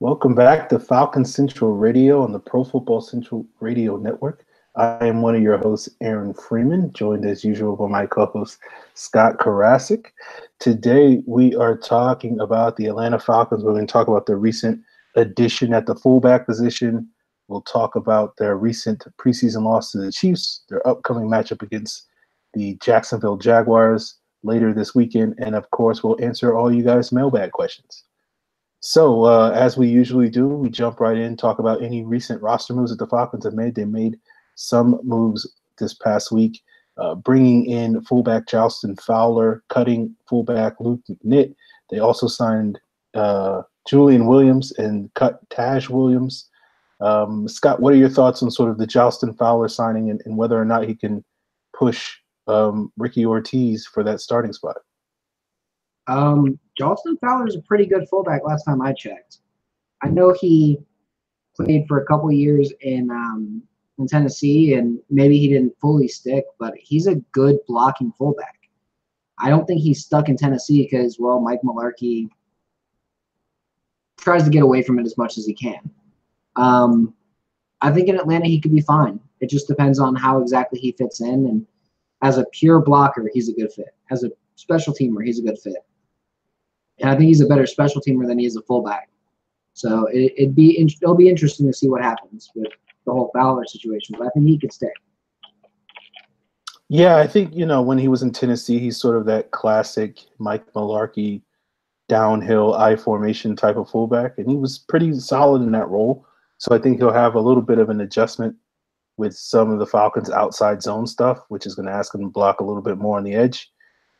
Welcome back to Falcon Central Radio on the Pro Football Central Radio Network. I am one of your hosts, Aaron Freeman, joined as usual by my co-host, Scott Karasik. Today, we are talking about the Atlanta Falcons. We're going to talk about the recent addition at the fullback position. We'll talk about their recent preseason loss to the Chiefs, their upcoming matchup against the Jacksonville Jaguars later this weekend, and of course, we'll answer all you guys' mailbag questions. So, as we usually do, we jump right in, talk about any recent roster moves that the Falcons have made. They made some moves this past week, bringing in fullback Charleston Fowler, cutting fullback Luke McNitt. They also signed Julian Williams and cut Taj Williams. Scott, what are your thoughts on sort of the Charleston Fowler signing and whether or not he can push Ricky Ortiz for that starting spot? Charleston Fowler is a pretty good fullback last time I checked. I know he played for a couple years in Tennessee, and maybe he didn't fully stick, but he's a good blocking fullback. I don't think he's stuck in Tennessee because, well, Mike Mularkey tries to get away from it as much as he can. I think in Atlanta he could be fine. It just depends on how exactly he fits in, and as a pure blocker, he's a good fit. As a special teamer, he's a good fit. And I think he's a better special teamer than he is a fullback. So it'll be interesting to see what happens with the whole Fowler situation. But I think he could stay. Yeah, I think, when he was in Tennessee, he's sort of that classic Mike Mularkey downhill I formation type of fullback. And he was pretty solid in that role. So I think he'll have a little bit of an adjustment with some of the Falcons' outside zone stuff, which is going to ask him to block a little bit more on the edge.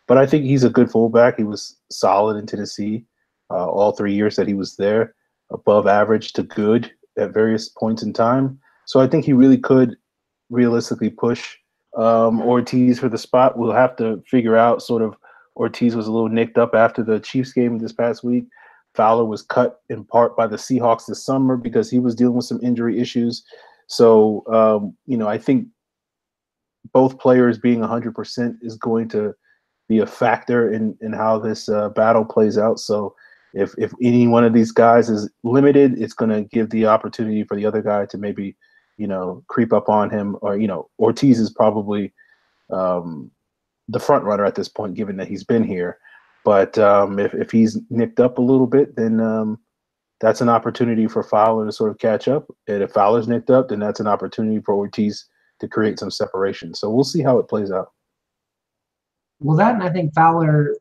But I think he's a good fullback. He was solid in Tennessee all 3 years that he was there, above average to good at various points in time. So I think he really could realistically push Ortiz for the spot. We'll have to figure out sort of Ortiz was a little nicked up after the Chiefs game this past week. Fowler was cut in part by the Seahawks this summer because he was dealing with some injury issues. So, I think both players being 100% is going to be a factor in how this battle plays out. So if any one of these guys is limited, it's going to give the opportunity for the other guy to maybe, creep up on him. Or, Ortiz is probably the front runner at this point, given that he's been here. But if he's nicked up a little bit, then that's an opportunity for Fowler to sort of catch up. And if Fowler's nicked up, then that's an opportunity for Ortiz to create some separation. So we'll see how it plays out. Well, that, and I think Fowler,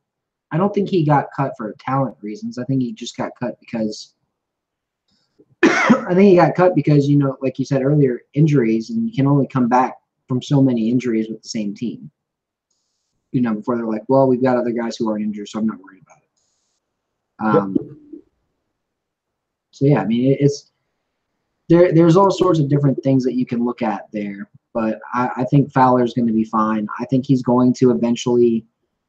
I don't think he got cut for talent reasons. I think he just got cut because like you said earlier, injuries, and you can only come back from so many injuries with the same team. Before they're like, well, we've got other guys who aren't injured, so I'm not worried about it. Yep. So yeah, I mean, there's all sorts of different things that you can look at there. But I think Fowler's going to be fine. I think he's going to eventually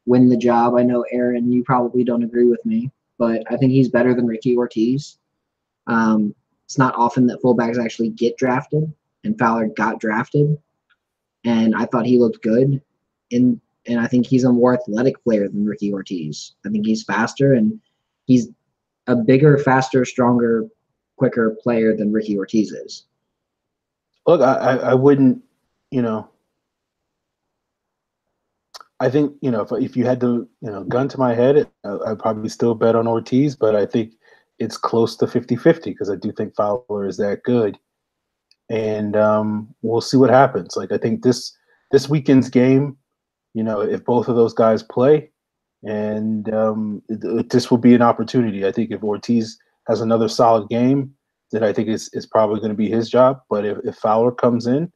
win the job. I know, Aaron, you probably don't agree with me, but I think he's better than Ricky Ortiz. It's not often that fullbacks actually get drafted, and Fowler got drafted. And I thought he looked good. And I think he's a more athletic player than Ricky Ortiz. I think he's faster, and he's a bigger, faster, stronger, quicker player than Ricky Ortiz is. Look, I wouldn't, I think, if you had to, gun to my head, I'd probably still bet on Ortiz, but I think it's close to 50-50 because I do think Fowler is that good. And we'll see what happens. Like, I think this weekend's game, if both of those guys play, and this will be an opportunity. I think if Ortiz has another solid game, then I think it's probably going to be his job. But if Fowler comes in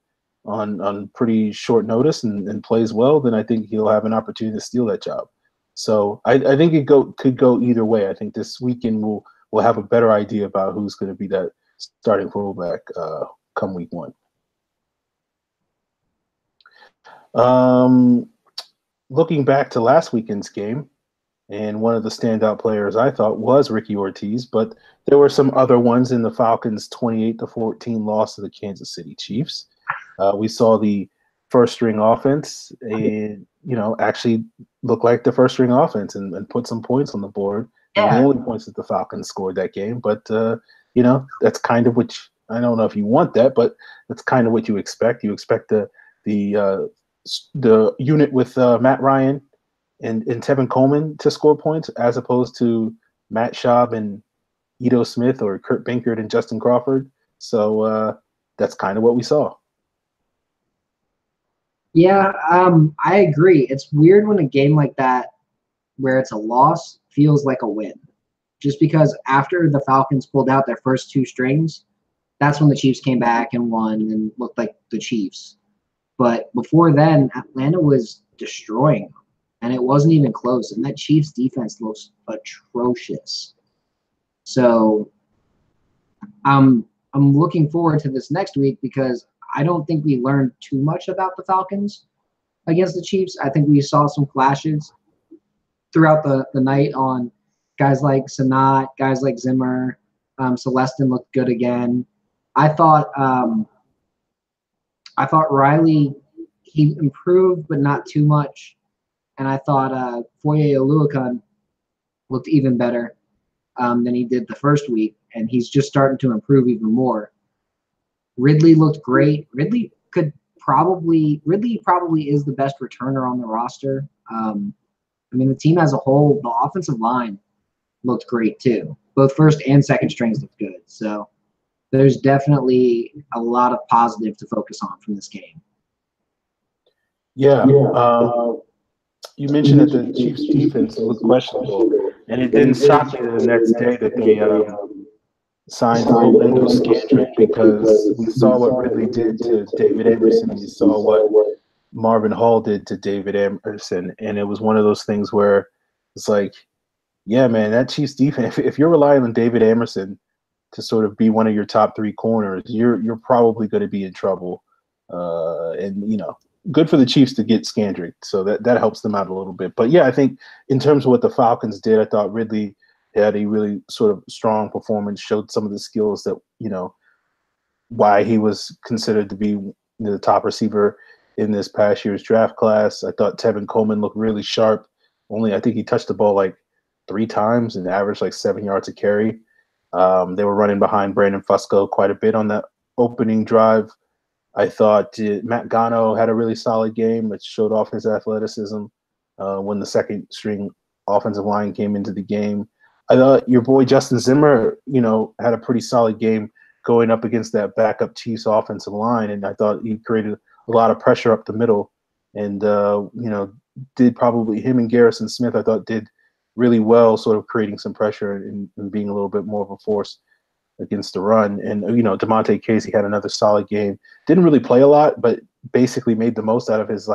on pretty short notice and plays well, then I think he'll have an opportunity to steal that job. So I think it could go either way. I think this weekend we'll have a better idea about who's going to be that starting fullback come week one. Looking back to last weekend's game, and one of the standout players I thought was Ricky Ortiz, but there were some other ones in the Falcons' 28-14 loss to the Kansas City Chiefs. We saw the first-string offense, actually look like the first-string offense and put some points on the board. Yeah. The only points that the Falcons scored that game, but that's kind of I don't know if you want that, but that's kind of what you expect. You expect the unit with Matt Ryan and Tevin Coleman to score points as opposed to Matt Schaub and Ito Smith or Kurt Benkert and Justin Crawford. So that's kind of what we saw. Yeah, I agree. It's weird when a game like that, where it's a loss, feels like a win. Just because after the Falcons pulled out their first two strings, that's when the Chiefs came back and won and looked like the Chiefs. But before then, Atlanta was destroying them, and it wasn't even close. And that Chiefs defense looks atrocious. So I'm looking forward to this next week because I don't think we learned too much about the Falcons against the Chiefs. I think we saw some flashes throughout the night on guys like Sanat, guys like Zimmer. Celestin looked good again. I thought Riley, he improved, but not too much. And I thought Foye Oluokun looked even better than he did the first week, and he's just starting to improve even more. Ridley looked great. Ridley probably is the best returner on the roster. The team as a whole, the offensive line looked great too. Both first and second strings looked good. So there's definitely a lot of positive to focus on from this game. Yeah. You mentioned that the Chiefs defense looked questionable, and it didn't shock me the next day that they signed Orlando Scandrick because we saw what Ridley did to David Emerson. We saw what Marvin Hall did to David Emerson, and it was one of those things where it's like, yeah, man, that Chiefs defense, if you're relying on David Emerson to sort of be one of your top three corners, you're probably going to be in trouble. And good for the Chiefs to get Scandrick, so that helps them out a little bit. But yeah, I think in terms of what the Falcons did, I thought Ridley had a really sort of strong performance, showed some of the skills that, why he was considered to be the top receiver in this past year's draft class. I thought Tevin Coleman looked really sharp. I think he touched the ball like 3 times and averaged like 7 yards a carry. They were running behind Brandon Fusco quite a bit on that opening drive. I thought Matt Gano had a really solid game, which showed off his athleticism when the second string offensive line came into the game. I thought your boy Justin Zimmer, had a pretty solid game going up against that backup Chiefs offensive line, and I thought he created a lot of pressure up the middle, and did probably him and Garrison Smith. I thought did really well, sort of creating some pressure and being a little bit more of a force against the run. And DeMonte Casey had another solid game. Didn't really play a lot, but basically made the most out of his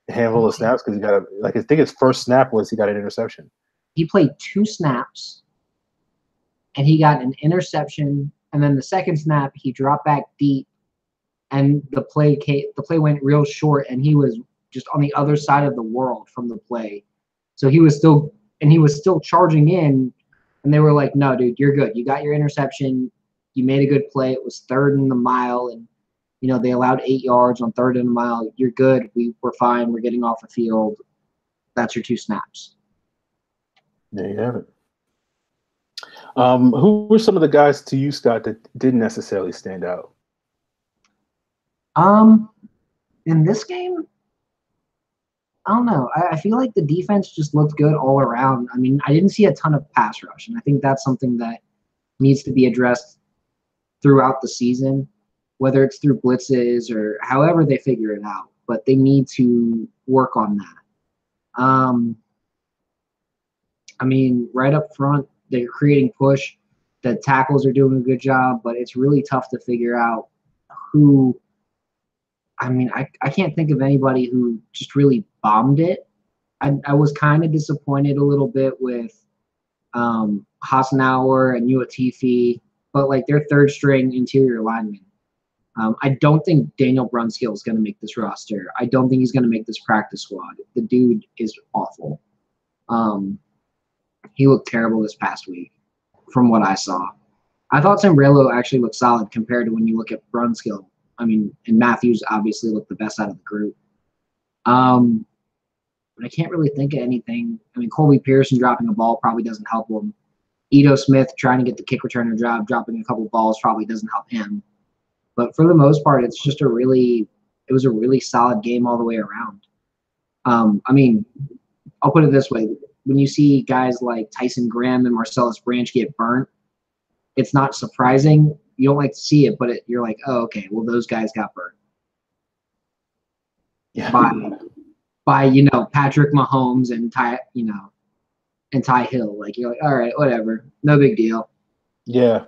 handful of snaps because he got I think his first snap was he got an interception. He played 2 snaps, and he got an interception. And then the second snap, he dropped back deep, and the play went real short, and he was just on the other side of the world from the play. So he was still charging in, and they were like, "No, dude, you're good. You got your interception. You made a good play. It was 3rd and a mile, and they allowed 8 yards on 3rd and a mile. You're good. We're fine. We're getting off the field. That's your 2 snaps." There you have it. Who were some of the guys to you, Scott, that didn't necessarily stand out? In this game, I don't know. I feel like the defense just looked good all around. I didn't see a ton of pass rush, and I think that's something that needs to be addressed throughout the season, whether it's through blitzes or however they figure it out. But they need to work on that. Right up front, they're creating push. The tackles are doing a good job, but it's really tough to figure out who. I can't think of anybody who just really bombed it. I was kind of disappointed a little bit with Hassanauer and Uatifi, but they're 3rd string interior linemen. I don't think Daniel Brunskill is going to make this roster. I don't think he's going to make this practice squad. The dude is awful. He looked terrible this past week from what I saw. I thought Sambrello actually looked solid compared to when you look at Brunskill. And Matthews obviously looked the best out of the group. But I can't really think of anything. Colby Pearson dropping a ball probably doesn't help him. Ito Smith trying to get the kick returner job, dropping a couple balls probably doesn't help him. But for the most part, it was a really solid game all the way around. I mean, I'll put it this way. When you see guys like Tyson Graham and Marcellus Branch get burnt, it's not surprising. You don't like to see it, but you're like, oh, okay, well, those guys got burnt. Yeah. By Patrick Mahomes and Ty Hill. Like, you're like, all right, whatever. No big deal. Yeah.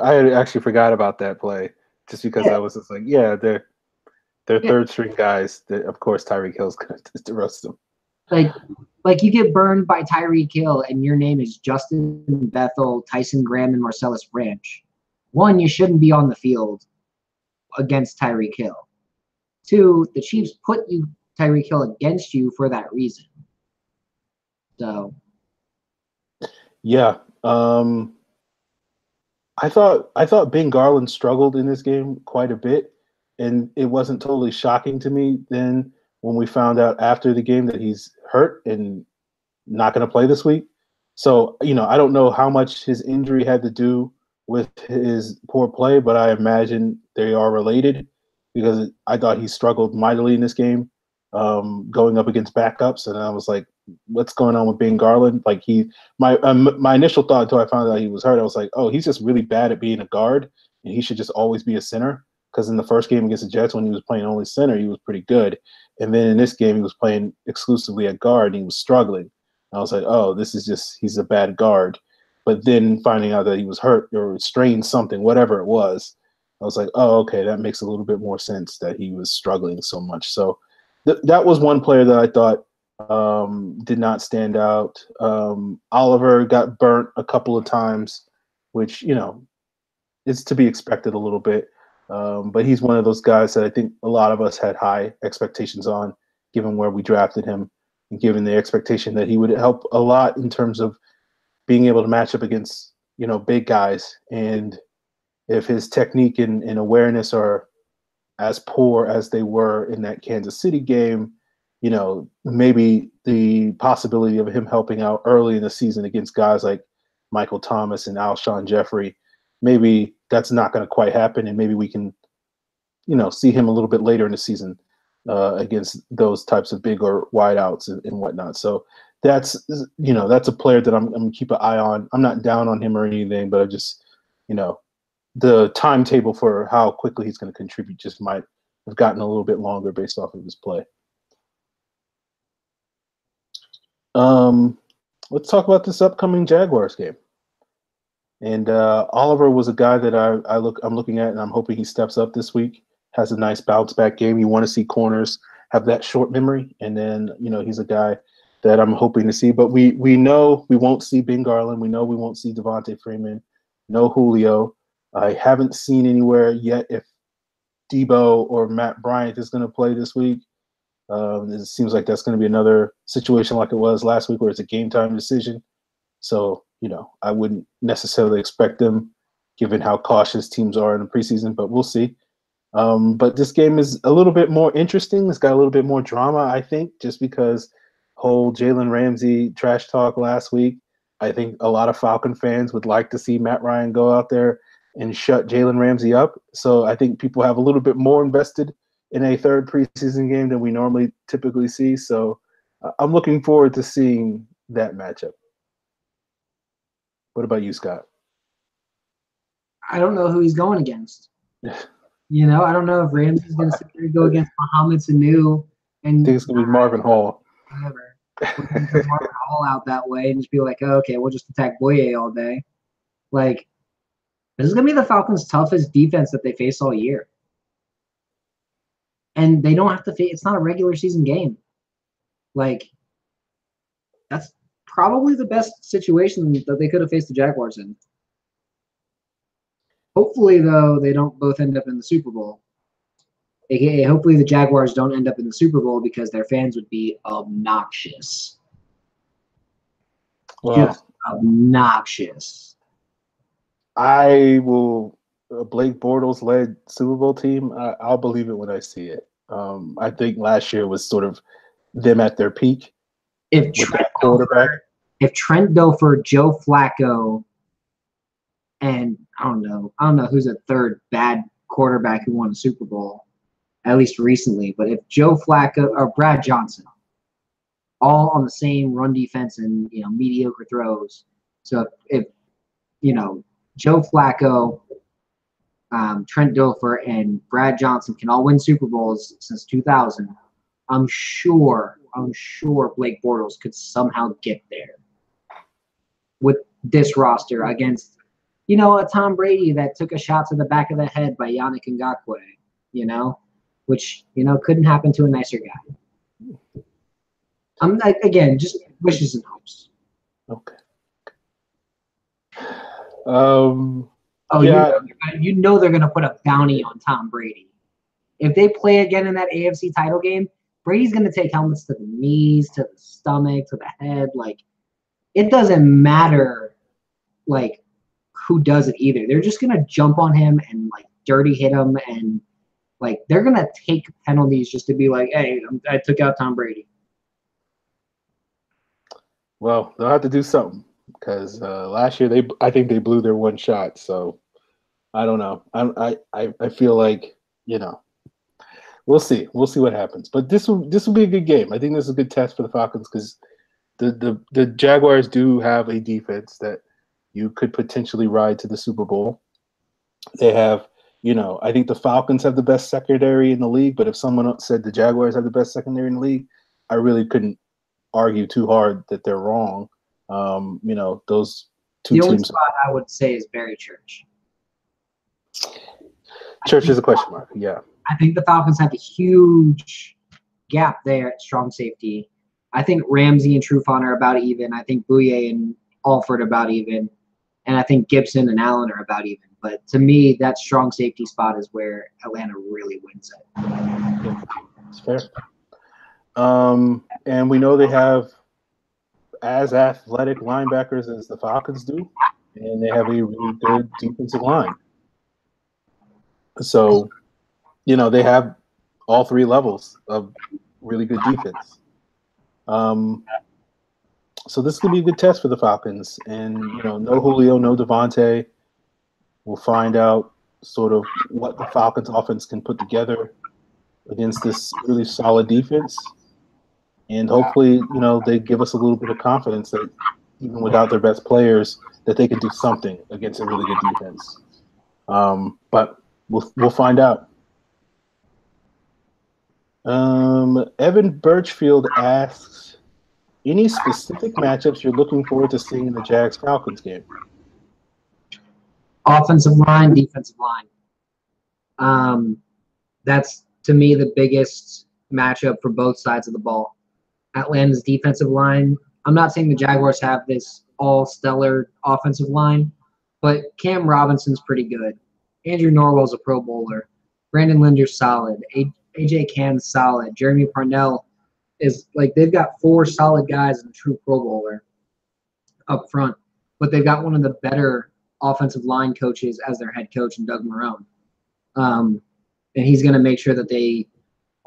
I had actually forgot about that play just because I was just like, yeah, they're third string guys. Of course, Tyreek Hill's going to roast them. Like you get burned by Tyreek Hill and your name is Justin Bethel, Tyson Graham, and Marcellus Branch. One, you shouldn't be on the field against Tyreek Hill. Two, the Chiefs put Tyreek Hill against you for that reason. So, yeah, I thought Ben Garland struggled in this game quite a bit, and it wasn't totally shocking to me then when we found out after the game that he's hurt and not going to play this week. So, I don't know how much his injury had to do with his poor play, but I imagine they are related because I thought he struggled mightily in this game, going up against backups. And I was like, what's going on with Ben Garland? Like my initial thought until I found out he was hurt, I was like, oh, he's just really bad at being a guard and he should just always be a center. Because in the first game against the Jets, when he was playing only center, he was pretty good. And then in this game, he was playing exclusively at guard and he was struggling. I was like, oh, he's a bad guard. But then finding out that he was hurt or strained something, whatever it was, I was like, oh, okay, that makes a little bit more sense that he was struggling so much. So that was one player that I thought did not stand out. Oliver got burnt a couple of times, which, is to be expected a little bit. But he's one of those guys that I think a lot of us had high expectations on, given where we drafted him and given the expectation that he would help a lot in terms of being able to match up against, big guys. And if his technique and awareness are as poor as they were in that Kansas City game, maybe the possibility of him helping out early in the season against guys like Michael Thomas and Alshon Jeffrey, maybe that's not going to quite happen, and maybe we can, see him a little bit later in the season against those types of big or wide outs and whatnot. So that's a player that I'm going to keep an eye on. I'm not down on him or anything, but I just, the timetable for how quickly he's going to contribute just might have gotten a little bit longer based off of his play. Let's talk about this upcoming Jaguars game. And Oliver was a guy that I'm looking at, and I'm hoping he steps up this week. Has a nice bounce back game. You want to see corners have that short memory, and then he's a guy that I'm hoping to see. But we know we won't see Ben Garland. We know we won't see Devontae Freeman. No Julio. I haven't seen anywhere yet if Debo or Matt Bryant is going to play this week. It seems like that's going to be another situation like it was last week, where it's a game time decision. So, I wouldn't necessarily expect them, given how cautious teams are in the preseason, but we'll see. But this game is a little bit more interesting. It's got a little bit more drama, I think, just because whole Jalen Ramsey trash talk last week. I think a lot of Falcon fans would like to see Matt Ryan go out there and shut Jalen Ramsey up. So I think people have a little bit more invested in a third preseason game than we normally typically see. So I'm looking forward to seeing that matchup. What about you, Scott? I don't know who he's going against. I don't know if Ramsey's going to sit there and go against Mohamed Sanu. And I think it's going to be Marvin Hall. Whatever. Marvin Hall out that way and just be like, oh, okay, we'll just attack Boye all day. Like, this is going to be the Falcons' toughest defense that they face all year. And they don't have to face – it's not a regular season game. Like, that's probably the best situation that they could have faced the Jaguars in. Hopefully, though, they don't both end up in the Super Bowl. AKA, hopefully the Jaguars don't end up in the Super Bowl because their fans would be obnoxious. Well, just obnoxious. I will Blake Bortles-led Super Bowl team. I'll believe it when I see it. I think last year was sort of them at their peak. If Trent Dilfer, Joe Flacco, And I don't know who's a third bad quarterback who won a Super Bowl, at least recently. But if Joe Flacco or Brad Johnson, all on the same run defense and mediocre throws. So if Joe Flacco, Trent Dilfer, and Brad Johnson can all win Super Bowls since 2000, I'm sure Blake Bortles could somehow get there with this roster against a Tom Brady that took a shot to the back of the head by Yannick Ngakoue, which couldn't happen to a nicer guy. I'm like, again, just wishes and hopes. Okay. Yeah. You know they're gonna put a bounty on Tom Brady. If they play again in that AFC title game, Brady's gonna take helmets to the knees, to the stomach, to the head. Like, it doesn't matter, like, who does it either. They're just gonna jump on him and like dirty hit him, and like they're gonna take penalties just to be like, hey, I took out Tom Brady. Well, they'll have to do something because last year I think they blew their one shot. So I don't know. I feel like we'll see what happens. But this will be a good game. I think this is a good test for the Falcons because the Jaguars do have a defense that you could potentially ride to the Super Bowl. They have, I think the Falcons have the best secondary in the league. But if someone else said the Jaguars have the best secondary in the league, I really couldn't argue too hard that they're wrong. Those two teams. The only spot I would say is Barry Church. Church is a question mark. Yeah. I think the Falcons have a huge gap there at strong safety. I think Ramsey and Trufant are about even. I think Bouye and Alford are about even. And I think Gibson and Allen are about even. But to me, that strong safety spot is where Atlanta really wins it. Yeah, it's fair. And we know they have as athletic linebackers as the Falcons do, and they have a really good defensive line. So, they have all three levels of really good defense. So this could be a good test for the Falcons. And, no Julio, no Devontae. We'll find out sort of what the Falcons offense can put together against this really solid defense. And hopefully, they give us a little bit of confidence that even without their best players, that they can do something against a really good defense. But we'll find out. Evan Birchfield asks, any specific matchups you're looking forward to seeing in the Jags-Falcons game? Offensive line, defensive line. That's, to me, the biggest matchup for both sides of the ball. Atlanta's defensive line. I'm not saying the Jaguars have this all-stellar offensive line, but Cam Robinson's pretty good. Andrew Norwell's a Pro Bowler. Brandon Linder's solid. A.J. Cann's solid. Jeremy Parnell is like, they've got four solid guys and a true Pro Bowler up front, but they've got one of the better offensive line coaches as their head coach in Doug Marrone. And he's going to make sure that they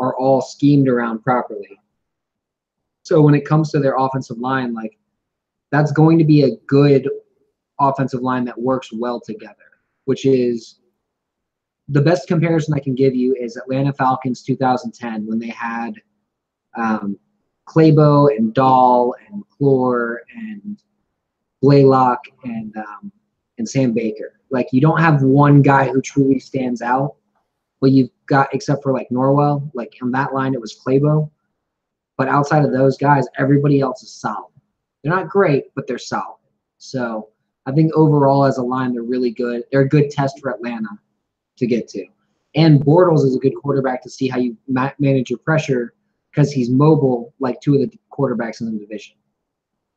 are all schemed around properly. So when it comes to their offensive line, like, that's going to be a good offensive line that works well together, which is the best comparison I can give you is Atlanta Falcons 2010 when they had Claybo and Dahl and McClure and Blaylock and Sam Baker. Like, you don't have one guy who truly stands out, but you've got, except for like Norwell, like on that line it was Claybo. But outside of those guys, everybody else is solid. They're not great, but they're solid. So I think overall as a line, they're really good. They're a good test for Atlanta to get to. And Bortles is a good quarterback to see how you manage your pressure because he's mobile like two of the quarterbacks in the division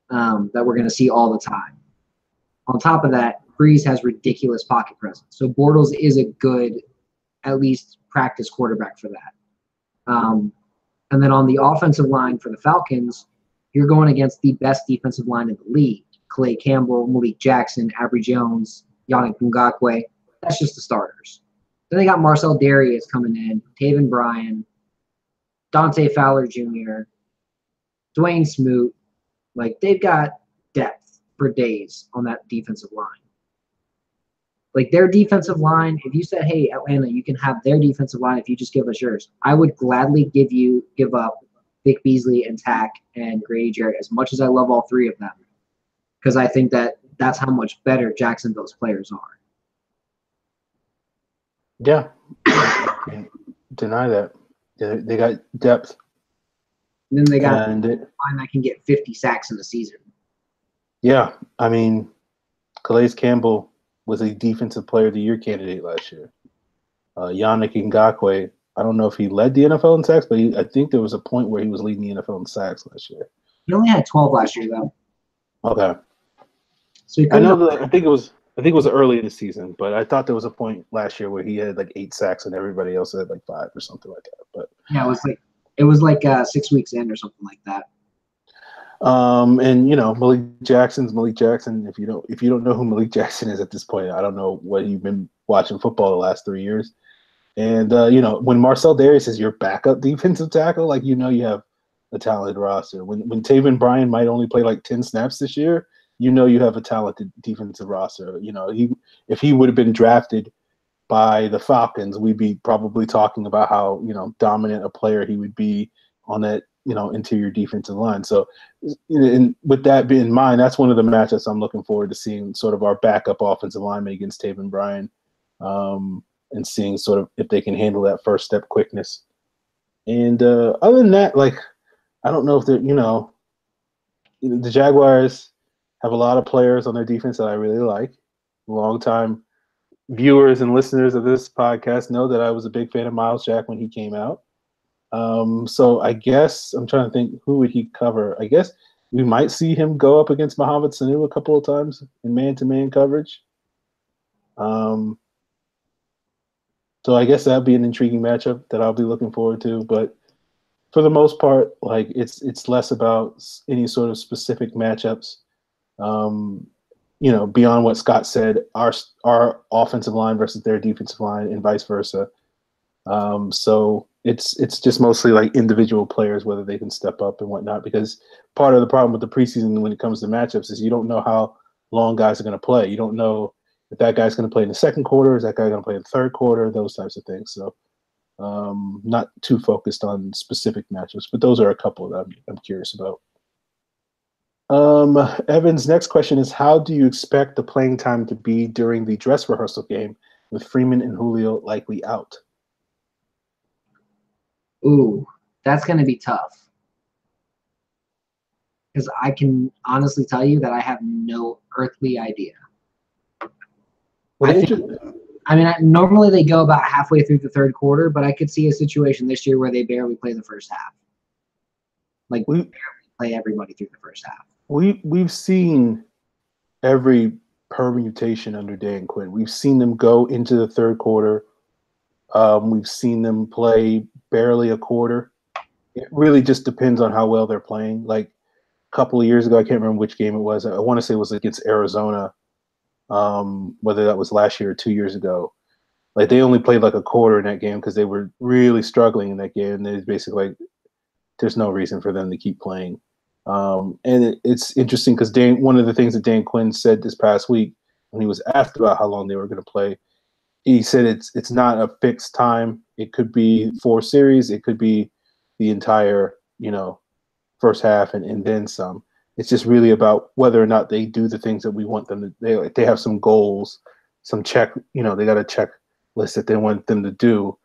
that we're going to see all the time. On top of that, Breeze has ridiculous pocket presence. So Bortles is a good, at least practice quarterback for that. And then on the offensive line for the Falcons, you're going against the best defensive line in the league. Clay Campbell, Malik Jackson, Avery Jones, Yannick Ngakoue. That's just the starters. Then they got Marcel Darius coming in, Taven Bryan, Dante Fowler Jr., Dwayne Smoot. Like, they've got depth for days on that defensive line. Like their defensive line, if you said, hey, Atlanta, you can have their defensive line if you just give us yours, I would gladly give up Vic Beasley and Tack and Grady Jarrett as much as I love all three of them. Because I think that's how much better Jacksonville's players are. Yeah. Can't deny that. They got depth. And then they got and a line that can get 50 sacks in a season. Yeah. I mean, Calais Campbell was a Defensive Player of the Year candidate last year. Yannick Ngakoue, I don't know if he led the NFL in sacks, but I think there was a point where he was leading the NFL in sacks last year. He only had 12 last year, though. Okay. So I know that I think it was early in the season, but I thought there was a point last year where he had like 8 sacks and everybody else had like 5 or something like that. But yeah, it was like 6 weeks in or something like that. And Malik Jackson's Malik Jackson. If you don't know who Malik Jackson is at this point, I don't know what you've been watching football the last 3 years. And when Marcel Darius is your backup defensive tackle, like you have a talented roster. When Taven Bryan might only play like 10 snaps this year, you have a talented defensive roster. If he would have been drafted by the Falcons, we'd be probably talking about how dominant a player he would be on that interior defensive line. So, and with that being in mind, that's one of the matchups I'm looking forward to seeing, sort of our backup offensive lineman against Taven Bryan, and seeing sort of if they can handle that first step quickness. And other than that, like I don't know if the Jaguars have a lot of players on their defense that I really like. Longtime viewers and listeners of this podcast know that I was a big fan of Miles Jack when he came out. So I guess I'm trying to think, who would he cover? I guess we might see him go up against Mohamed Sanu a couple of times in man-to-man coverage. So I guess that'd be an intriguing matchup that I'll be looking forward to. But for the most part, like it's less about any sort of specific matchups. Beyond what Scott said, our offensive line versus their defensive line and vice versa. So it's just mostly like individual players, whether they can step up and whatnot, because part of the problem with the preseason when it comes to matchups is you don't know how long guys are going to play. You don't know if that guy's going to play in the second quarter, is that guy going to play in the third quarter, those types of things. So not too focused on specific matchups, but those are a couple that I'm curious about. Evan's next question is, how do you expect the playing time to be during the dress rehearsal game with Freeman and Julio likely out? Ooh, that's going to be tough. Because I can honestly tell you that I have no earthly idea. Normally they go about halfway through the third quarter, but I could see a situation this year where they barely play the first half. Like, we barely play everybody through the first half. We've seen every permutation under Dan Quinn. We've seen them go into the third quarter. We've seen them play barely a quarter. It really just depends on how well they're playing. Like a couple of years ago, I can't remember which game it was. I want to say it was against Arizona, whether that was last year or 2 years ago. Like they only played like a quarter in that game because they were really struggling in that game. And they basically like, there's no reason for them to keep playing. And it's interesting because one of the things that Dan Quinn said this past week when he was asked about how long they were going to play, he said it's not a fixed time. It could be 4 series. It could be the entire, first half and then some. It's just really about whether or not they do the things that we want them to. They have some goals, some check. They got a checklist that they want them to do.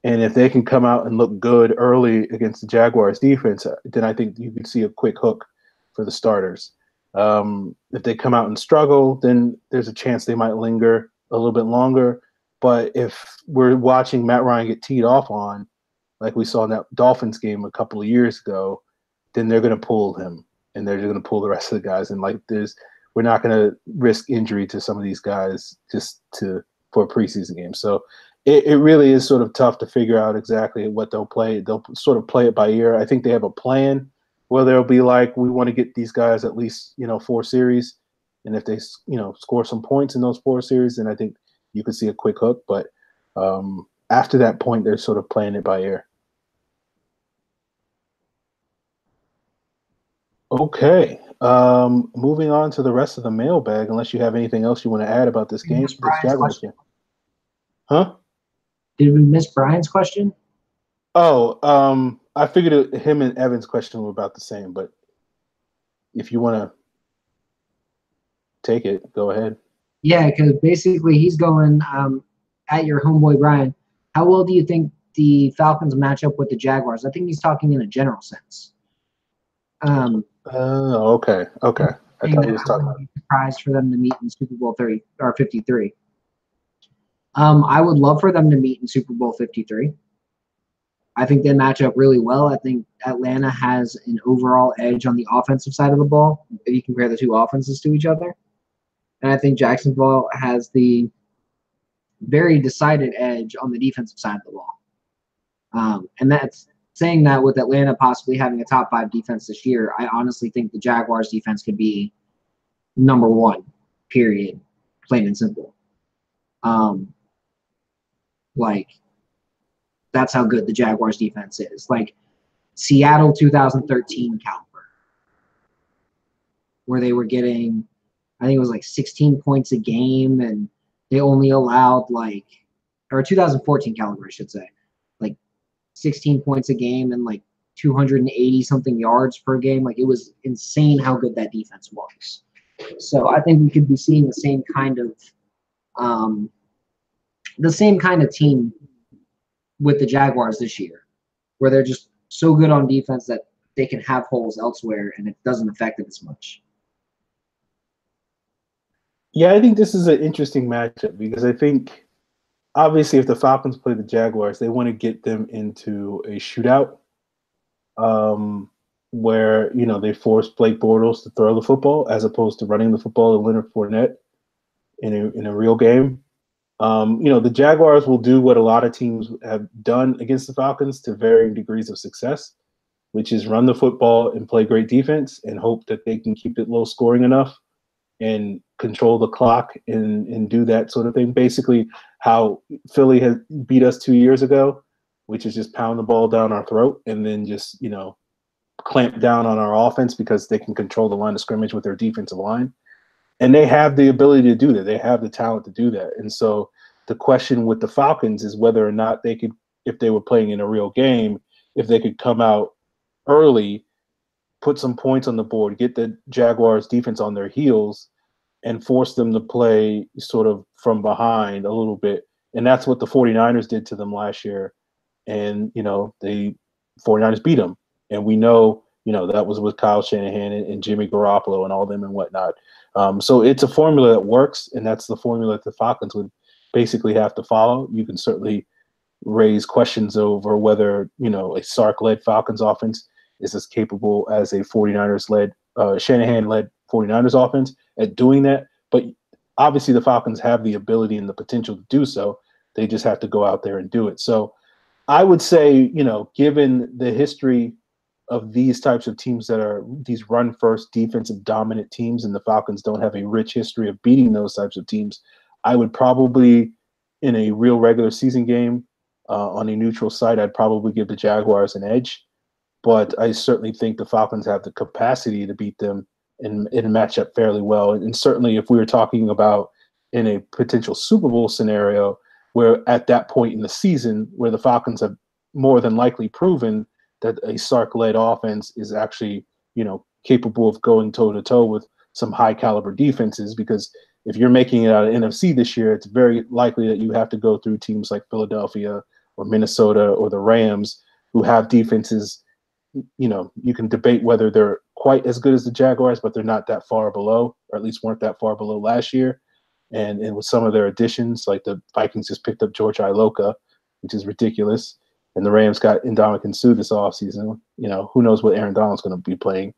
And if they can come out and look good early against the Jaguars defense, then I think you can see a quick hook for the starters. If they come out and struggle, then there's a chance they might linger a little bit longer. But if we're watching Matt Ryan get teed off on, like we saw in that Dolphins game a couple of years ago, then they're going to pull him, and they're going to pull the rest of the guys. And we're not going to risk injury to some of these guys for a preseason game. So it really is sort of tough to figure out exactly what they'll play. They'll sort of play it by ear. I think they have a plan where they'll be like, we want to get these guys at least 4 series, and if they score some points in those 4 series, then I think you could see a quick hook. But after that point, they're sort of playing it by ear. Okay. Moving on to the rest of the mailbag, unless you have anything else you want to add about this Did we game, miss this Brian's Jaguars question? game. Huh? Did we miss Brian's question? Oh, I figured him and Evan's question were about the same, but if you want to take it, go ahead. Yeah, because basically he's going at your homeboy Brian. How well do you think the Falcons match up with the Jaguars? I think he's talking in a general sense. Okay. I Saying thought that he was I talking wouldn't about. be surprised for them to meet in Super Bowl 30 or 53. I would love for them to meet in Super Bowl 53. I think they match up really well. I think Atlanta has an overall edge on the offensive side of the ball if you compare the two offenses to each other. And I think Jacksonville has the very decided edge on the defensive side of the ball. And that's saying that with Atlanta possibly having a top 5 defense this year, I honestly think the Jaguars defense could be number 1, period, plain and simple. Like, that's how good the Jaguars defense is. Like Seattle 2013 caliber, where they were getting, I think it was like 16 points a game, and they only allowed or 2014 caliber, I should say, like 16 points a game and like 280 something yards per game. Like, it was insane how good that defense was. So I think we could be seeing the same kind of team with the Jaguars this year, where they're just so good on defense that they can have holes elsewhere and it doesn't affect it as much. Yeah, I think this is an interesting matchup because I think obviously if the Falcons play the Jaguars, they want to get them into a shootout where, they force Blake Bortles to throw the football as opposed to running the football to Leonard Fournette in a real game. The Jaguars will do what a lot of teams have done against the Falcons to varying degrees of success, which is run the football and play great defense and hope that they can keep it low scoring enough and control the clock and do that sort of thing. Basically, how Philly has beat us 2 years ago, which is just pound the ball down our throat and then just, clamp down on our offense because they can control the line of scrimmage with their defensive line. And they have the ability to do that. They have the talent to do that. And so the question with the Falcons is whether or not they could, if they were playing in a real game, if they could come out early, put some points on the board, get the Jaguars defense on their heels, and force them to play sort of from behind a little bit. And that's what the 49ers did to them last year. And, the 49ers beat them. And we know, that was with Kyle Shanahan and Jimmy Garoppolo and all them and whatnot. So it's a formula that works, and that's the formula that the Falcons would basically have to follow. You can certainly raise questions over whether, a Sark-led Falcons offense is as capable as a 49ers-led, Shanahan-led 49ers offense at doing that. But obviously the Falcons have the ability and the potential to do so. They just have to go out there and do it. So I would say, given the history of these types of teams that are these run-first defensive dominant teams, and the Falcons don't have a rich history of beating those types of teams, I would probably, in a real regular season game on a neutral site, I'd probably give the Jaguars an edge. But I certainly think the Falcons have the capacity to beat them and match up fairly well. And certainly if we were talking about in a potential Super Bowl scenario, where at that point in the season where the Falcons have more than likely proven that a Sark-led offense is actually, capable of going toe-to-toe with some high-caliber defenses, because if you're making it out of NFC this year, it's very likely that you have to go through teams like Philadelphia or Minnesota or the Rams who have defenses, you can debate whether they're quite as good as the Jaguars, but they're not that far below, or at least weren't that far below last year. And with some of their additions, like the Vikings just picked up George Iloka, which is ridiculous. And the Rams got Ndamukong Suh this offseason. Who knows what Aaron Donald's going to be playing.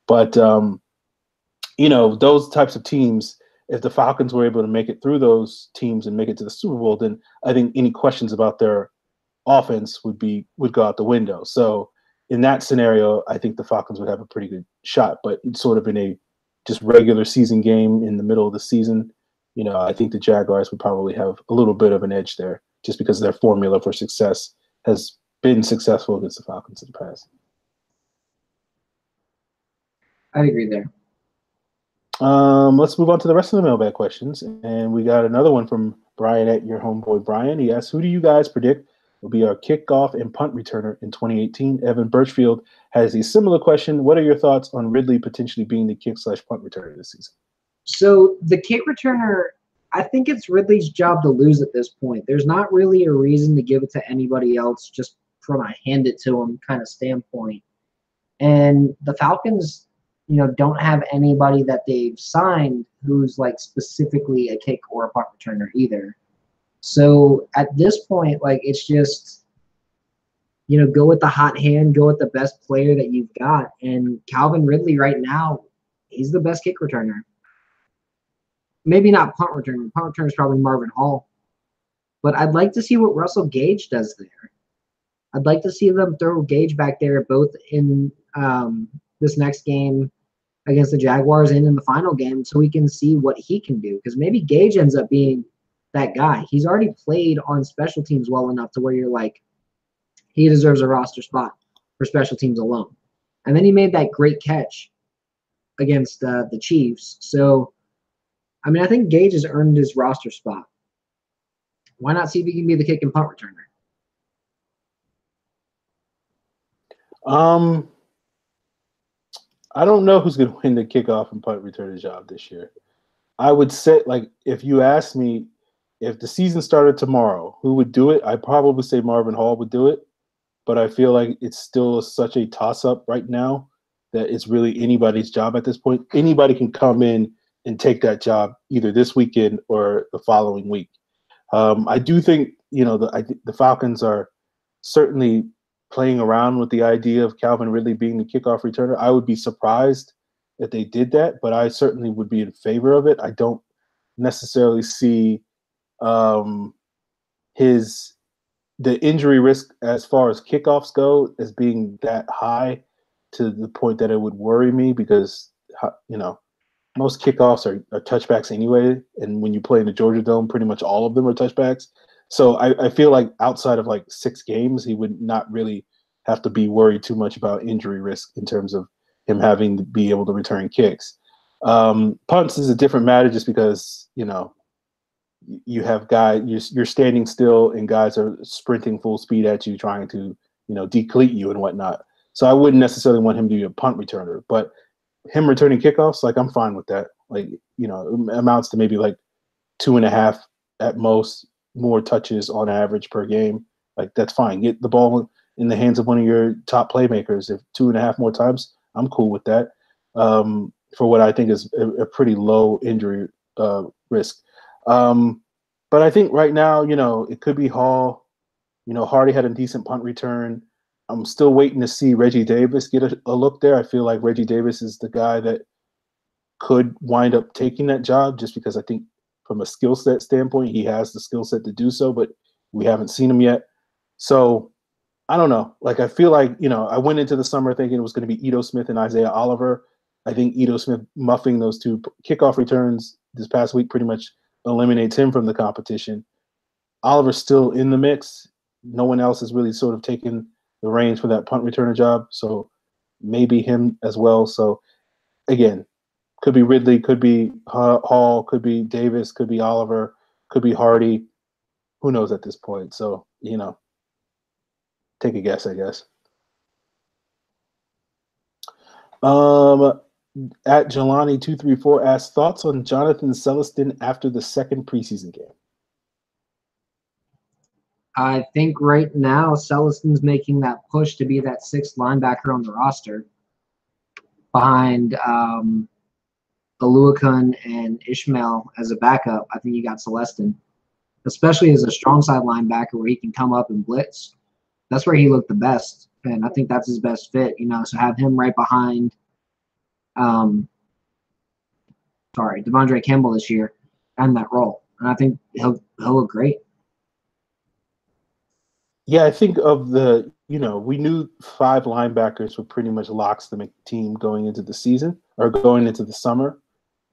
But, those types of teams, if the Falcons were able to make it through those teams and make it to the Super Bowl, then I think any questions about their offense would go out the window. So in that scenario, I think the Falcons would have a pretty good shot. But sort of in a just regular season game in the middle of the season, I think the Jaguars would probably have a little bit of an edge there just because their formula for success has been successful against the Falcons in the past. I agree there. Let's move on to the rest of the mailbag questions. And we got another one from Brian at your homeboy Brian. He asks, who do you guys predict will be our kickoff and punt returner in 2018? Evan Birchfield has a similar question. What are your thoughts on Ridley potentially being the kick/punt returner this season? So the kick returner, I think it's Ridley's job to lose at this point. There's not really a reason to give it to anybody else just from a hand it to him kind of standpoint. And the Falcons, don't have anybody that they've signed who's like specifically a kick or a punt returner either. So at this point, like it's just, go with the hot hand, go with the best player that you've got. And Calvin Ridley right now, he's the best kick returner. Maybe not punt returner. Punt returner is probably Marvin Hall. But I'd like to see what Russell Gage does there. I'd like to see them throw Gage back there both in this next game against the Jaguars and in the final game so we can see what he can do. Because maybe Gage ends up being that guy. He's already played on special teams well enough to where you're like, he deserves a roster spot for special teams alone. And then he made that great catch against the Chiefs. So, I think Gage has earned his roster spot. Why not see if he can be the kick and punt returner? I don't know who's going to win the kickoff and punt returner job this year. I would say, like, if you asked me if the season started tomorrow, who would do it? I'd probably say Marvin Hall would do it. But I feel like it's still such a toss-up right now that it's really anybody's job at this point. Anybody can come in and take that job either this weekend or the following week. I do think, the Falcons are certainly playing around with the idea of Calvin Ridley being the kickoff returner. I would be surprised if they did that, but I certainly would be in favor of it. I don't necessarily see the injury risk as far as kickoffs go as being that high to the point that it would worry me because, most kickoffs are touchbacks anyway. And when you play in the Georgia Dome, pretty much all of them are touchbacks. So I feel like outside of like 6 games, he would not really have to be worried too much about injury risk in terms of him having to be able to return kicks. Punts is a different matter just because, you have guys, you're standing still and guys are sprinting full speed at you trying to, decleat you and whatnot. So I wouldn't necessarily want him to be a punt returner, but him returning kickoffs, like I'm fine with that. Like, it amounts to maybe like 2.5 at most more touches on average per game. Like that's fine. Get the ball in the hands of one of your top playmakers. If 2.5 more times, I'm cool with that. For what I think is a pretty low injury risk. But I think right now, it could be Hall. Hardy had a decent punt return. I'm still waiting to see Reggie Davis get a look there. I feel like Reggie Davis is the guy that could wind up taking that job just because I think from a skill set standpoint, he has the skill set to do so, but we haven't seen him yet. So I don't know. Like, I feel like, I went into the summer thinking it was going to be Ito Smith and Isaiah Oliver. I think Ito Smith muffing those 2 kickoff returns this past week pretty much eliminates him from the competition. Oliver's still in the mix. No one else has really sort of taken the reins for that punt returner job. So maybe him as well. So again, could be Ridley, could be Hall, could be Davis, could be Oliver, could be Hardy. Who knows at this point? So, take a guess, I guess. At Jelani234 asks, thoughts on Jonathan Celestin after the second preseason game? I think right now Celestin's making that push to be that 6th linebacker on the roster behind Aluakun and Ishmael as a backup. I think you got Celestin, especially as a strong side linebacker where he can come up and blitz. That's where he looked the best, and I think that's his best fit. So have him right behind Devondre Campbell this year in that role, and I think he'll look great. Yeah, I think of the, we knew 5 linebackers were pretty much locks to make the team going into the season or going into the summer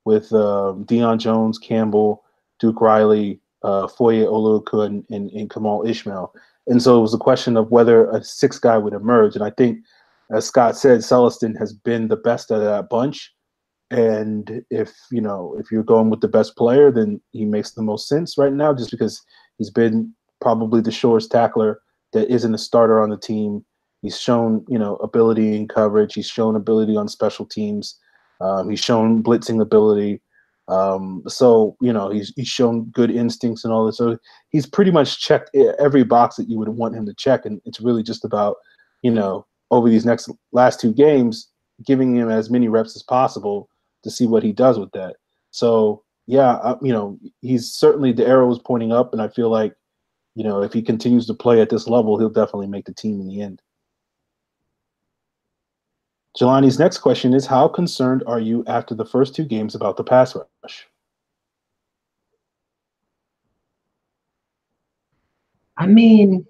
with Deion Jones, Campbell, Duke Riley, Foye Oluokun, and Kamal Ishmael. And so it was a question of whether a 6th guy would emerge. And I think, as Scott said, Celestin has been the best of that bunch And if you're going with the best player, then he makes the most sense right now, just because he's been probably the surest tackler that isn't a starter on the team. He's shown, ability in coverage. He's shown ability on special teams. He's shown blitzing ability. So he's shown good instincts and all this. So he's pretty much checked every box that you would want him to check. And it's really just about, over these last 2 games, giving him as many reps as possible to see what he does with that. So yeah, he's certainly, the arrow is pointing up, and I feel like, if he continues to play at this level, he'll definitely make the team in the end. Jelani's next question is, how concerned are you after the first 2 games about the pass rush? I mean,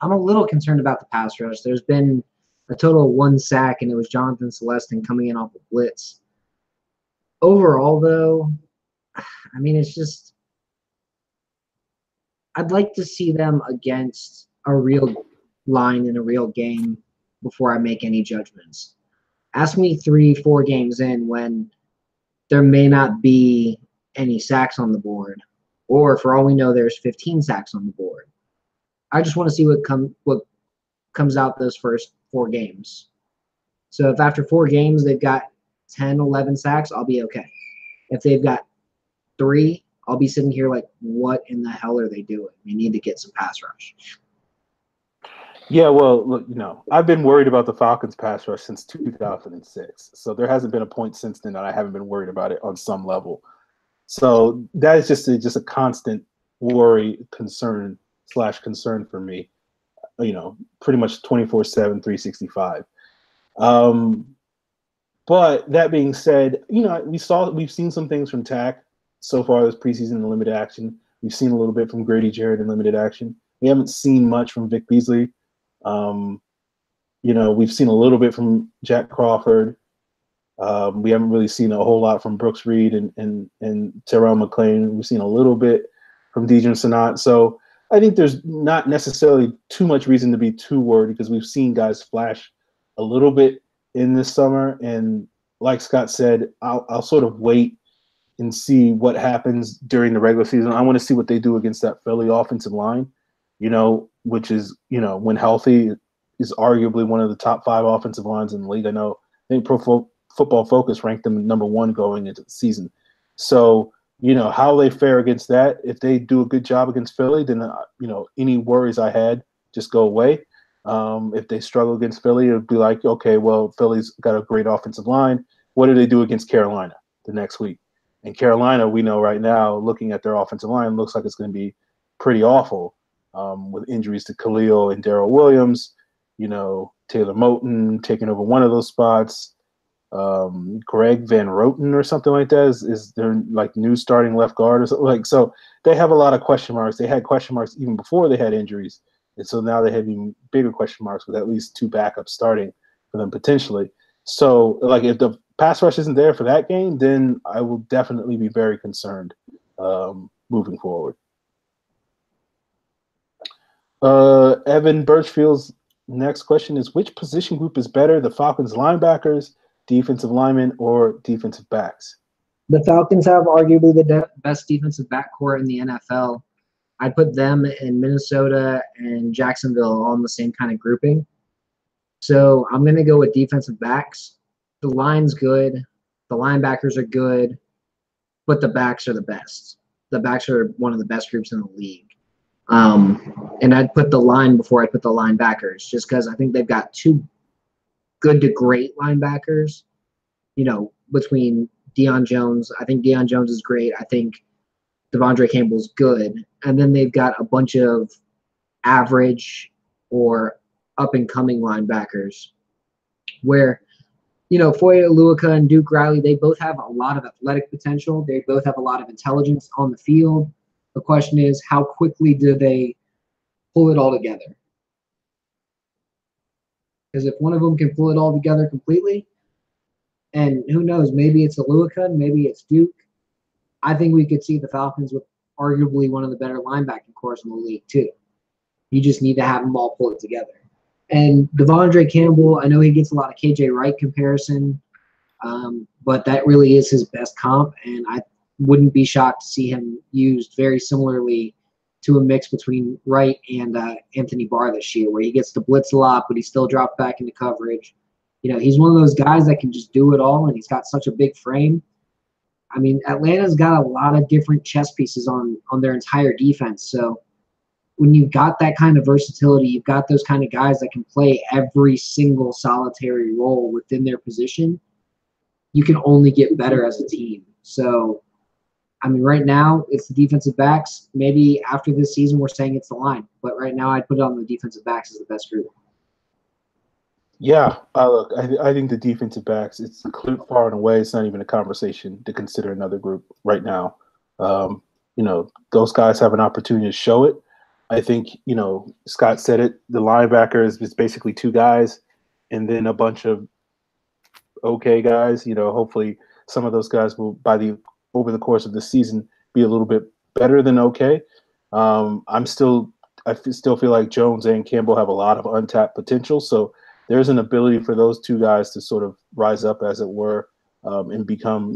I'm a little concerned about the pass rush. There's been a total of 1 sack, and it was Jonathan Celestin coming in off the blitz. Overall, though, I mean, it's just, I'd like to see them against a real line in a real game before I make any judgments. Ask me 3-4 games in when there may not be any sacks on the board, or for all we know, there's 15 sacks on the board. I just want to see what comes out those first 4 games. So if after 4 games they've got 10, 11 sacks, I'll be okay. If they've got 3, I'll be sitting here like, what in the hell are they doing? They need to get some pass rush. Yeah, well, look, I've been worried about the Falcons pass rush since 2006. So there hasn't been a point since then that I haven't been worried about it on some level. So that is just a constant worry, concern for me, pretty much 24/7, 365. But that being said, we've seen some things from Tack so far this preseason in limited action. We've seen a little bit from Grady Jarrett in limited action. We haven't seen much from Vic Beasley. We've seen a little bit from Jack Crawford. We haven't really seen a whole lot from Brooks Reed and Terrell McClain. We've seen a little bit from Dejan Sanat. So I think there's not necessarily too much reason to be too worried, because we've seen guys flash a little bit in this summer. And like Scott said, I'll sort of wait and see what happens during the regular season. I want to see what they do against that Philly offensive line, which is, when healthy, is arguably one of the top 5 offensive lines in the league. I think Pro Football Focus ranked them number 1 going into the season. So, how they fare against that, if they do a good job against Philly, then, any worries I had just go away. If they struggle against Philly, it would be like, okay, well, Philly's got a great offensive line. What do they do against Carolina the next week? And Carolina, we know right now, looking at their offensive line, looks like it's going to be pretty awful, with injuries to Khalil and Darrell Williams, Taylor Moton taking over one of those spots. Greg Van Roten or something like that is their like new starting left guard or something like. So they have a lot of question marks. They had question marks even before they had injuries, and so now they have even bigger question marks with at least 2 backups starting for them potentially. So like if the pass rush isn't there for that game, then I will definitely be very concerned moving forward. Evan Birchfield's next question is, which position group is better, the Falcons linebackers, defensive linemen, or defensive backs? The Falcons have arguably the best defensive backcourt in the NFL. I'd put them in Minnesota and Jacksonville all in the same kind of grouping. So I'm going to go with defensive backs. The line's good. The linebackers are good. But the backs are the best. The backs are one of the best groups in the league. And I'd put the line before I'd put the linebackers, just because I think they've got 2 good to great linebackers, between Deion Jones. I think Deion Jones is great. I think Devondre Campbell's good. And then they've got a bunch of average or up-and-coming linebackers where, Foye Oluoka and Duke Riley, they both have a lot of athletic potential. They both have a lot of intelligence on the field. The question is, how quickly do they pull it all together? Because if one of them can pull it all together completely, and who knows, maybe it's Oluoka, maybe it's Duke, I think we could see the Falcons with arguably one of the better linebacking corps in the league too. You just need to have them all pull it together. And Devondre Campbell, I know he gets a lot of KJ Wright comparison. But that really is his best comp, and I wouldn't be shocked to see him used very similarly to a mix between Wright and Anthony Barr this year, where he gets to blitz a lot, but he still drops back into coverage. He's one of those guys that can just do it all, and he's got such a big frame. I mean, Atlanta's got a lot of different chess pieces on their entire defense. So when you've got that kind of versatility, you've got those kind of guys that can play every single solitary role within their position, you can only get better as a team. So, I mean, right now it's the defensive backs. Maybe after this season we're saying it's the line. But right now I'd put it on the defensive backs as the best group. Yeah, look, I think the defensive backs, it's far and away. It's not even a conversation to consider another group right now. Those guys have an opportunity to show it. I think, Scott said it, the linebackers is basically two guys and then a bunch of okay guys. Hopefully some of those guys will, over the course of the season, be a little bit better than okay. I still feel like Jones and Campbell have a lot of untapped potential. So there's an ability for those two guys to sort of rise up, as it were, and become,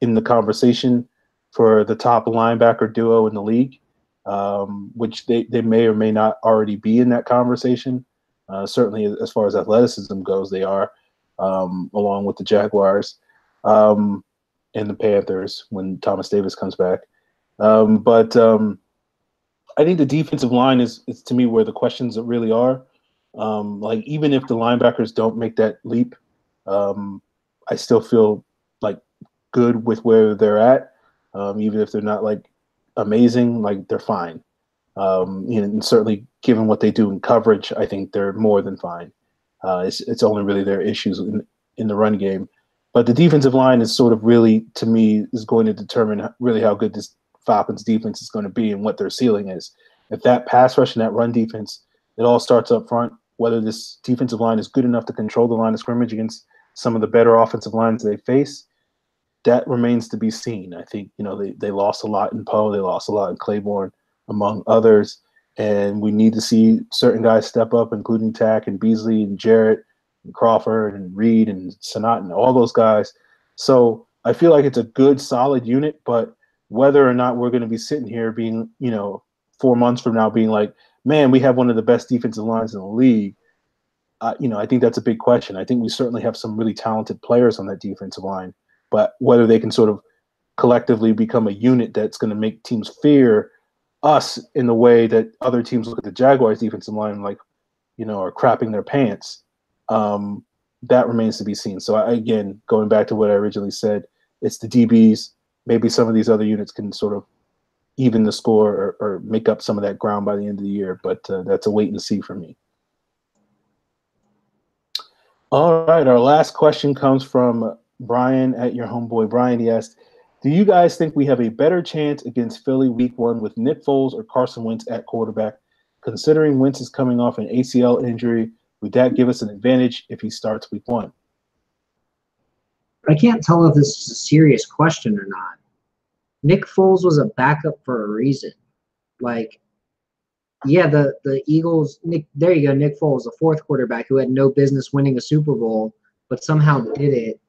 in the conversation for the top linebacker duo in the league, which they may or may not already be in that conversation. Certainly, as far as athleticism goes, they are, along with the Jaguars and the Panthers when Thomas Davis comes back. But I think the defensive line is to me where the questions really are. Like, even if the linebackers don't make that leap, I still feel like good with where they're at. Even if they're not like amazing, like they're fine. And certainly given what they do in coverage, I think they're more than fine. It's only really their issues in the run game. But the defensive line is sort of really, to me, is going to determine really how good this Falcons defense is going to be and what their ceiling is. If that pass rush and that run defense, it all starts up front, whether this defensive line is good enough to control the line of scrimmage against some of the better offensive lines they face, that remains to be seen. I think, they lost a lot in Poe. They lost a lot in Claiborne, among others. And we need to see certain guys step up, including Tack and Beasley and Jarrett and Crawford and Reed and Sanat and all those guys. So I feel like it's a good, solid unit, but whether or not we're going to be sitting here being, 4 months from now being like, man, we have one of the best defensive lines in the league, I think that's a big question. I think we certainly have some really talented players on that defensive line, but whether they can sort of collectively become a unit that's going to make teams fear us in the way that other teams look at the Jaguars defensive line like, are crapping their pants, that remains to be seen. So again, going back to what I originally said, it's the DBs. Maybe some of these other units can sort of even the score or make up some of that ground by the end of the year, but that's a wait and see for me. All right, our last question comes from Brian at your homeboy. Brian, he asked, do you guys think we have a better chance against Philly week 1 with Nick Foles or Carson Wentz at quarterback? Considering Wentz is coming off an ACL injury, would that give us an advantage if he starts week 1? I can't tell if this is a serious question or not. Nick Foles was a backup for a reason. Like, yeah, the Eagles, there you go, Nick Foles, a fourth quarterback who had no business winning a Super Bowl, but somehow did it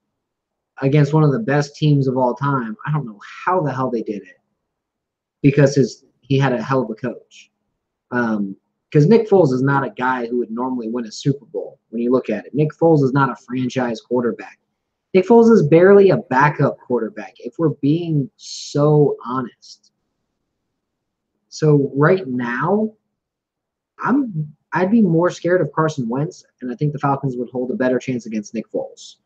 against one of the best teams of all time. I don't know how the hell they did it because he had a hell of a coach. Because Nick Foles is not a guy who would normally win a Super Bowl when you look at it. Nick Foles is not a franchise quarterback. Nick Foles is barely a backup quarterback, if we're being so honest. So right now, I'd be more scared of Carson Wentz, and I think the Falcons would hold a better chance against Nick Foles.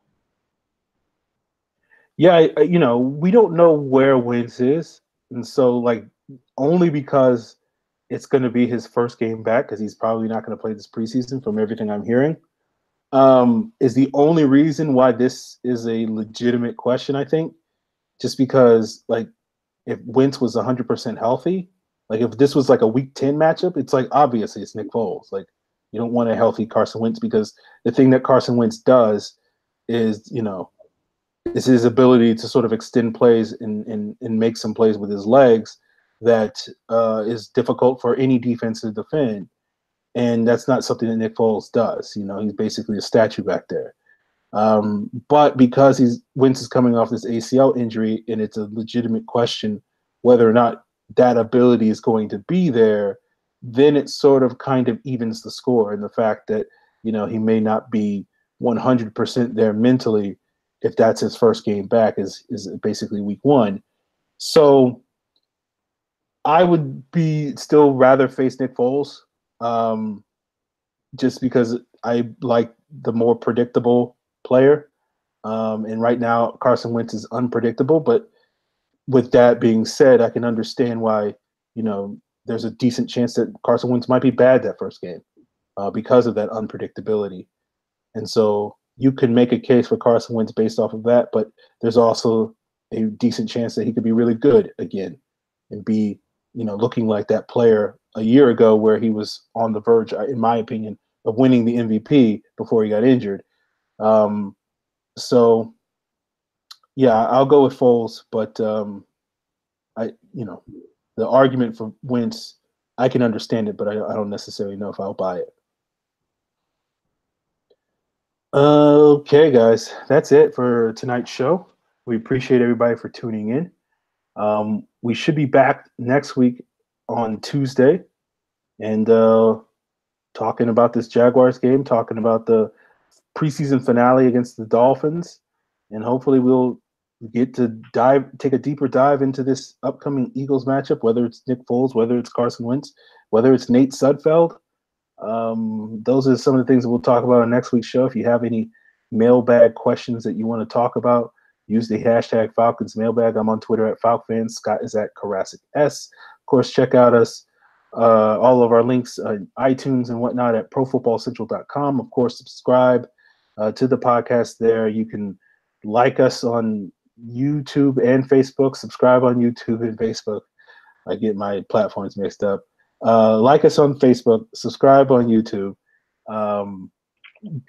Yeah, we don't know where Wentz is, and so only because it's going to be his first game back, because he's probably not going to play this preseason from everything I'm hearing, is the only reason why this is a legitimate question, I think. Just because, if Wentz was 100% healthy, if this was a Week 10 matchup, it's obviously it's Nick Foles. You don't want a healthy Carson Wentz, because the thing that Carson Wentz does is, is his ability to sort of extend plays and make some plays with his legs that is difficult for any defense to defend. And that's not something that Nick Foles does. He's basically a statue back there. But because Wentz is coming off this ACL injury, and it's a legitimate question whether or not that ability is going to be there, then it sort of kind of evens the score. And the fact that, he may not be 100% there mentally if that's his first game back is basically week 1. So I would be still rather face Nick Foles, just because I like the more predictable player. And right now, Carson Wentz is unpredictable. But with that being said, I can understand why, there's a decent chance that Carson Wentz might be bad that first game because of that unpredictability. And so you can make a case for Carson Wentz based off of that, but there's also a decent chance that he could be really good again and be, looking like that player a year ago where he was on the verge, in my opinion, of winning the MVP before he got injured. So, yeah, I'll go with Foles, but the argument for Wentz, I can understand it, but I don't necessarily know if I'll buy it. Okay, guys, that's it for tonight's show. We appreciate everybody for tuning in. We should be back next week on Tuesday and talking about this Jaguars game, talking about the preseason finale against the Dolphins, and hopefully we'll get to take a deeper dive into this upcoming Eagles matchup, whether it's Nick Foles, whether it's Carson Wentz, whether it's Nate Sudfeld. Those are some of the things that we'll talk about on next week's show. If you have any mailbag questions that you want to talk about, use the hashtag Falcons mailbag. I'm on Twitter at FalcFans. Scott is at Karasik S. Of course, check out all of our links on iTunes and whatnot at profootballcentral.com. Of course, subscribe to the podcast there. You can like us on YouTube and Facebook. Subscribe on YouTube and Facebook. I get my platforms mixed up. Like us on Facebook. Subscribe on YouTube.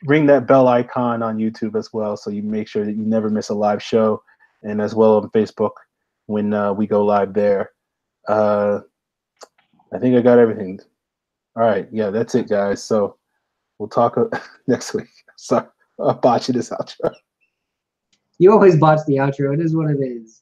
Ring that bell icon on YouTube as well, so you make sure that you never miss a live show, and as well on Facebook when we go live there. I think I got everything. All right, yeah, that's it, guys. So we'll talk next week. Sorry, I'm botching this outro. You always botch the outro. It is what it is.